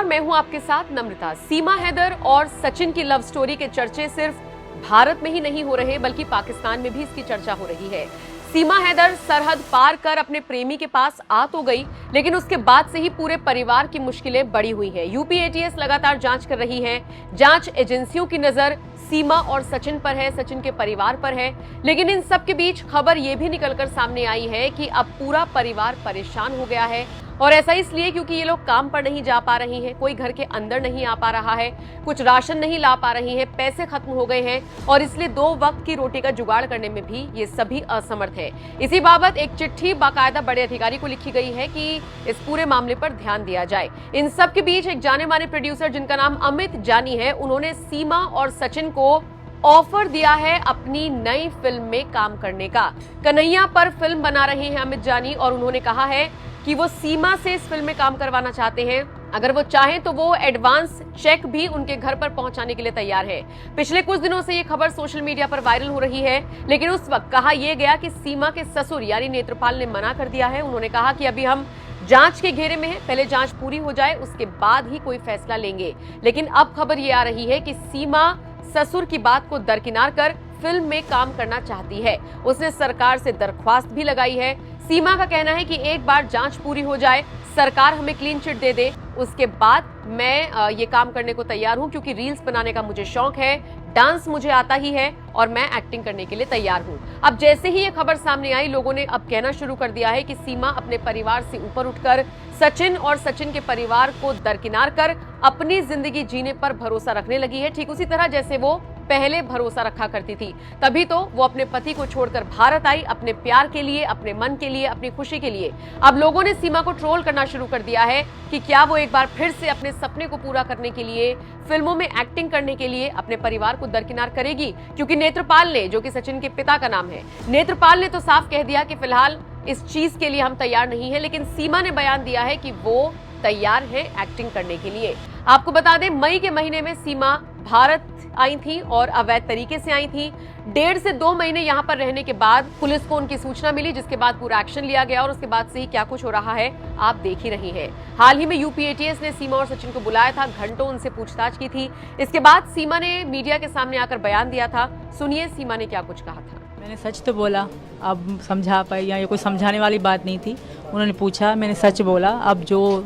मैं हूं आपके साथ नम्रता। सीमा हैदर और सचिन की लव स्टोरी के चर्चे सिर्फ भारत में ही नहीं हो रहे बल्कि पाकिस्तान में भी इसकी चर्चा हो रही है। सीमा हैदर सरहद पार कर अपने प्रेमी के पास आ तो गई, लेकिन उसके बाद से ही पूरे परिवार की मुश्किलें बढ़ी हुई हैं। यूपी एटीएस लगातार जांच कर रही है। जांच एजेंसियों की नजर सीमा और सचिन पर है, सचिन के परिवार पर है। लेकिन इन सब के बीच खबर यह भी निकलकर सामने आई है कि अब पूरा परिवार परेशान हो गया है, और ऐसा इसलिए क्योंकि ये लोग काम पर नहीं जा पा रही हैं, कोई घर के अंदर नहीं आ पा रहा है, कुछ राशन नहीं ला पा रही हैं, पैसे खत्म हो गए हैं, और इसलिए 2 वक्त की रोटी का जुगाड़ करने में भी ये सभी असमर्थ है। इसी बाबत एक चिट्ठी बाकायदा बड़े अधिकारी को लिखी गई है कि इस पूरे मामले पर ध्यान दिया जाए। इन सब के बीच एक जाने माने प्रोड्यूसर जिनका नाम अमित जानी है, उन्होंने सीमा और सचिन को ऑफर दिया है अपनी नई फिल्म में काम करने का। कन्हैया पर फिल्म बना रहे हैं अमित जानी, और उन्होंने कहा है कि वो सीमा से इस फिल्म में काम करवाना चाहते हैं। अगर वो चाहें तो वो एडवांस चेक भी उनके घर पर पहुंचाने के लिए तैयार है। पिछले कुछ दिनों से ये खबर सोशल मीडिया पर वायरल हो रही है, लेकिन उस वक्त कहा यह गया कि सीमा के ससुर यानी नेत्रपाल ने मना कर दिया है। उन्होंने कहा कि अभी हम जांच के घेरे में हैं, पहले जांच पूरी हो जाए, उसके बाद ही कोई फैसला लेंगे। लेकिन अब खबर ये आ रही है कि सीमा ससुर की बात को दरकिनार कर फिल्म में काम करना चाहती है। उसने सरकार से दरख्वास्त भी लगाई है। सीमा का कहना है कि एक बार जांच पूरी हो जाए, सरकार हमें क्लीन चिट दे दे, उसके बाद मैं ये काम करने को तैयार हूं, क्योंकि रील्स बनाने का मुझे शौक है, डांस मुझे आता ही है और मैं एक्टिंग करने के लिए तैयार हूं। अब जैसे ही ये खबर सामने आई, लोगों ने अब कहना शुरू कर दिया है कि सीमा अपने परिवार से ऊपर उठकर सचिन और सचिन के परिवार को दरकिनार कर अपनी जिंदगी जीने पर भरोसा रखने लगी है, ठीक उसी तरह जैसे वो पहले भरोसा रखा करती थी। तभी तो वो अपने पति को छोड़कर भारत आई, अपने प्यार के लिए, अपने मन के लिए, अपनी खुशी के लिए। अब लोगों ने सीमा को ट्रोल करना शुरू कर दिया है कि क्या वो एक बार फिर से अपने सपने को पूरा करने के लिए, फिल्मों में एक्टिंग करने के लिए अपने परिवार को दरकिनार करेगी। क्योंकि नेत्रपाल ने, जो कि सचिन के पिता का नाम है, नेत्रपाल ने तो साफ कह दिया कि फिलहाल इस चीज के लिए हम तैयार नहीं है। लेकिन सीमा ने बयान दिया है कि वो तैयार है एक्टिंग करने के लिए। आपको बता दें, मई के महीने में सीमा भारत आई थी और अवैध तरीके से आई थी। 1.5 से 2 महीने यहाँ पर रहने के बाद पुलिस को उनकी सूचना मिली, जिसके बाद पूरा एक्शन लिया गया, और उसके बाद से ही क्या कुछ हो रहा है आप देख ही रही हैं। हाल ही में यूपी एटीएस ने सीमा और सचिन को बुलाया था, घंटों उनसे पूछताछ की थी। इसके बाद सीमा ने मीडिया के सामने आकर बयान दिया था। सुनिए सीमा ने क्या कुछ कहा था। मैंने सच तो बोला, अब समझा पाई या ये कोई समझाने वाली बात नहीं थी। उन्होंने पूछा, मैंने सच बोला, अब जो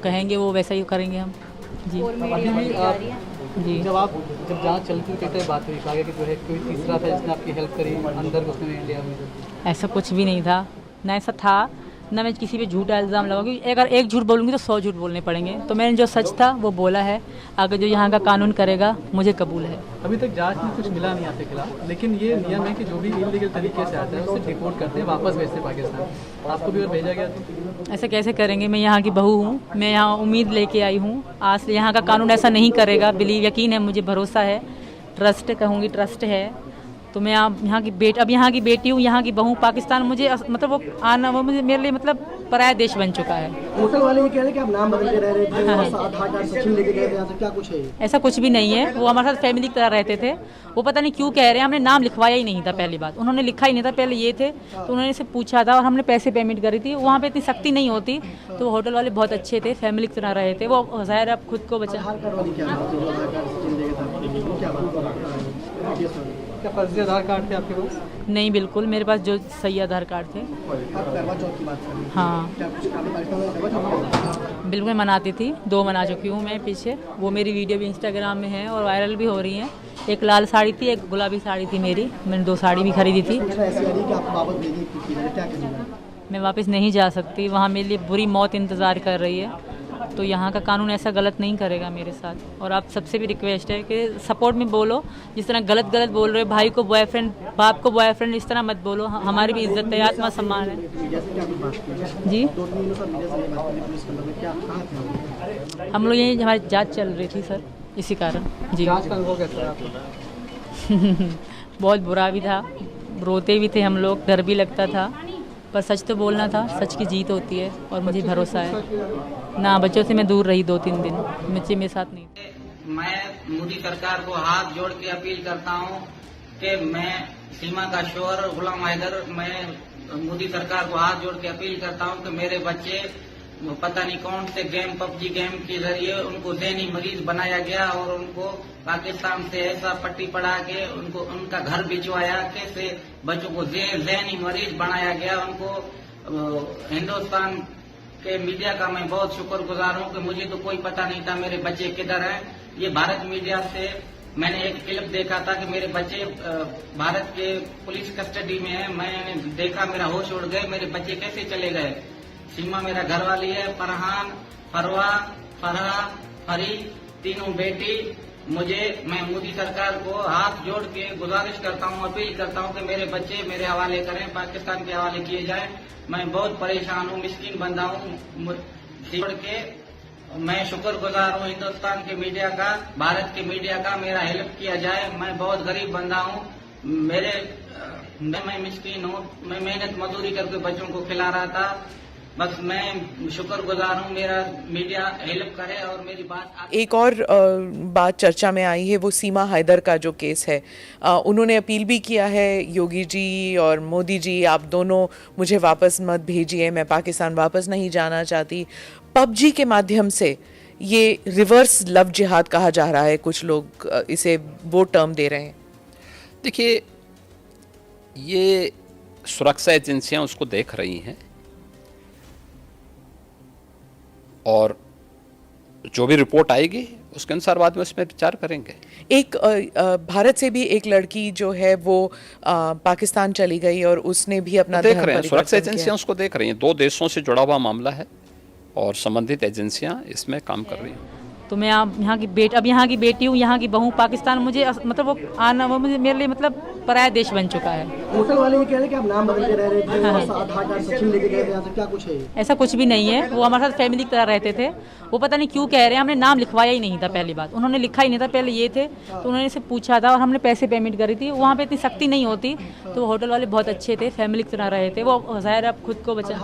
कहेंगे वो वैसा ही करेंगे हम। जी जी। जब जांच चलती थी तो बात हुई आगे कि जो है कोई तीसरा था जिसने आपकी हेल्प करी अंदर घुसने में, इंडिया में। ऐसा कुछ भी नहीं था, ना ऐसा था, ना मैं किसी पे झूठा इल्ज़ाम लगाऊंगी। अगर एक झूठ बोलूँगी तो 100 झूठ बोलने पड़ेंगे। तो मैंने जो सच था वो बोला है। अगर जो यहाँ का कानून करेगा मुझे कबूल है। अभी तक जांच में कुछ मिला नहीं आपके खिलाफ, लेकिन ये नियम है कि जो भी इलीगल तरीके से आता है उसे डिपोर्ट करते हैं, वापस भेजते हैं पाकिस्तान। आपको भी और भेजा गया था? ऐसा कैसे करेंगे? मैं यहाँ की बहू हूँ, मैं यहाँ उम्मीद लेके आई हूँ। आज से यहाँ का कानून ऐसा नहीं करेगा, बिलीव, यकीन है, मुझे भरोसा है, ट्रस्ट कहूँगी, ट्रस्ट है। तो मैं यहाँ की बेटी हूँ, यहाँ की बहू। पाकिस्तान मुझे मतलब वो आना, वो मुझे मेरे लिए मतलब पराया देश बन चुका है। होटल वाले ये कह रहे हैं कि आप नाम बदल के रह रहे थे, आधार कार्ड सचिन लेके गए थे, यहाँ से क्या कुछ है? ऐसा कुछ भी नहीं है। वो हमारे साथ फैमिली की तरह रहते थे। वो पता नहीं क्यों कह रहे हैं, हमने नाम लिखवाया ही नहीं था। पहली बात उन्होंने लिखा ही नहीं था, पहले ये थे तो उन्होंने से पूछा था और हमने पैसे पेमेंट करी थी। वहाँ पे इतनी सख्ती नहीं होती। तो होटल वाले बहुत अच्छे थे, फैमिली की तरह रहे थे। वो ज़ाहिर अब खुद को बचा। क्या फर्जी आधार कार्ड थे आपके पास? नहीं, बिल्कुल मेरे पास जो सही आधार कार्ड थे। हाँ बिल्कुल, मैं मनाती थी, 2 मना चुकी हूँ मैं पीछे। वो मेरी वीडियो भी इंस्टाग्राम में है और वायरल भी हो रही है। एक लाल साड़ी थी, एक गुलाबी साड़ी थी मेरी। मैंने 2 साड़ी भी खरीदी थी। मैं वापस नहीं जा सकती, वहाँ मेरे लिए बुरी मौत इंतज़ार कर रही है। तो यहाँ का कानून ऐसा गलत नहीं करेगा मेरे साथ। और आप सबसे भी रिक्वेस्ट है कि सपोर्ट में बोलो। जिस तरह गलत बोल रहे हो, भाई को बॉयफ्रेंड, बाप को बॉयफ्रेंड, इस तरह मत बोलो। हमारी भी इज्जत है, आत्मा सम्मान है। जी, हम लोग यही, हमारी जांच चल रही थी सर, इसी कारण। जी, जांच का अनुभव कैसा रहा? बहुत बुरा भी था, रोते भी थे हम लोग, डर भी लगता था, पर सच तो बोलना था। सच की जीत होती है और मुझे भरोसा है ना। बच्चों से मैं दूर रही 2-3 दिन, बच्चे मेरे साथ नहीं। मैं मोदी सरकार को हाथ जोड़ के अपील करता हूं कि मैं सीमा का शोहर गुलाम हैदर, मैं मोदी सरकार को हाथ जोड़ के अपील करता हूं कि मेरे बच्चे पता नहीं कौन से गेम, पबजी गेम के जरिए उनको ज़हनी मरीज बनाया गया और उनको पाकिस्तान से ऐसा पट्टी पड़ा के उनको उनका घर भिजवाया, कैसे बच्चों को ज़हनी मरीज बनाया गया। उनको हिंदुस्तान के मीडिया का मैं बहुत शुक्रगुजार हूँ कि मुझे तो कोई पता नहीं था मेरे बच्चे किधर हैं। ये भारत मीडिया से मैंने एक क्लिप देखा था कि मेरे बच्चे भारत के पुलिस कस्टडी में है। मैंने देखा, मेरा होश उड़ गए, मेरे बच्चे कैसे चले गए। सीमा मेरा घरवाली है, फरहान, फरवा, फरहा, फरी, तीनों बेटी। मैं मोदी सरकार को हाथ जोड़ के गुजारिश करता हूँ, अपील करता हूँ कि मेरे बच्चे मेरे हवाले करें, पाकिस्तान के हवाले किए जाएं। मैं बहुत परेशान हूँ, मिस्कीन बंदा हूँ। जोड़ के मैं शुक्रगुजार हूँ हिंदुस्तान के मीडिया का, भारत के मीडिया का, मेरा हेल्प किया जाए। मैं बहुत गरीब बंदा हूँ, मैं मिस्कीन हूँ, मैं मेहनत मजदूरी करके बच्चों को खिला रहा था। बस मैं शुक्रगुजार हूँ, मेरा मीडिया हेल्प करे और मेरी बात। एक और बात चर्चा में आई है, वो सीमा हैदर का जो केस है। उन्होंने अपील भी किया है, योगी जी और मोदी जी, आप दोनों मुझे वापस मत भेजिए, मैं पाकिस्तान वापस नहीं जाना चाहती। पबजी के माध्यम से ये रिवर्स लव जिहाद कहा जा रहा है, कुछ लोग इसे वो टर्म दे रहे हैं। देखिए, ये सुरक्षा एजेंसियां उसको देख रही हैं और जो भी रिपोर्ट आएगी उसके अनुसार बाद में उसमें विचार करेंगे। एक भारत से भी एक लड़की जो है वो पाकिस्तान चली गई और उसने भी अपना देख रहे हैं, सुरक्षा एजेंसियां उसको देख रही हैं। 2 देशों से जुड़ा हुआ मामला है और संबंधित एजेंसियां इसमें काम कर रही हैं। तो मैं यहाँ की बेटी हूँ, यहाँ की बहू। पाकिस्तान मुझे मतलब वो आना, वो मुझे मेरे लिए मतलब पराया देश बन चुका है। होटल वाले ये कह रहे हैं कि आप नाम बदल के रह रहे थे, आधार कार्ड सचिन लेके गए थे, यहाँ से क्या कुछ है? ऐसा कुछ भी नहीं है, वो हमारे साथ फैमिली की तरह रहते थे। वो पता नहीं क्यों कह रहे हैं, हमने नाम लिखवाया ही नहीं था। पहली बात उन्होंने लिखा ही नहीं था, पहले ये थे तो उन्होंने से पूछा था और हमने पैसे पेमेंट करी थी। वहाँ पे इतनी सख्ती नहीं होती, तो होटल वाले बहुत अच्छे थे, फैमिली की तरह रहे थे। वो ज़ाहिर अब खुद को बचा।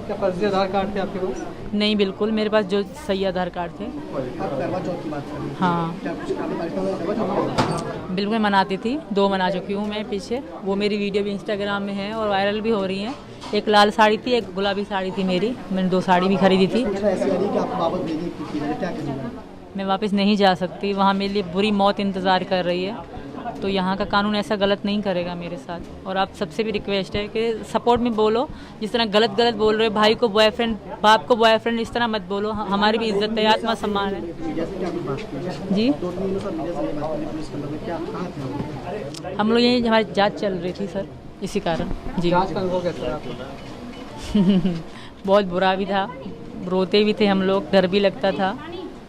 क्या फर्जी आधार कार्ड थे आपके पास? नहीं, बिल्कुल मेरे पास जो सही आधार कार्ड थे। हाँ बिल्कुल, मैं मनाती थी, 2 मना चुकी हूँ मैं पीछे। वो मेरी वीडियो भी इंस्टाग्राम में है और वायरल भी हो रही है। एक लाल साड़ी थी, एक गुलाबी साड़ी थी मेरी। मैंने 2 साड़ी भी खरीदी थी। मैं वापस नहीं जा सकती, वहाँ मेरे लिए बुरी मौत इंतज़ार कर रही है। तो यहाँ का कानून ऐसा गलत नहीं करेगा मेरे साथ। और आप सबसे भी रिक्वेस्ट है कि सपोर्ट में बोलो। जिस तरह गलत बोल रहे हो, भाई को बॉयफ्रेंड, बाप को बॉयफ्रेंड, इस तरह मत बोलो। हमारी भी इज्जत है, आत्मा सम्मान है। जी, हम लोग यही, हमारी जांच चल रही थी सर, इसी कारण। जी, जांच का अनुभव कैसा है आपको? बहुत बुरा भी था, रोते भी थे हम लोग, डर भी लगता था,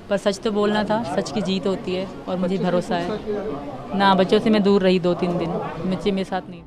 पर सच तो बोलना था। सच की जीत होती है और मुझे भरोसा है। ना, बच्चों से मैं दूर रही 2-3 दिन, बच्चे मेरे साथ नहीं थे।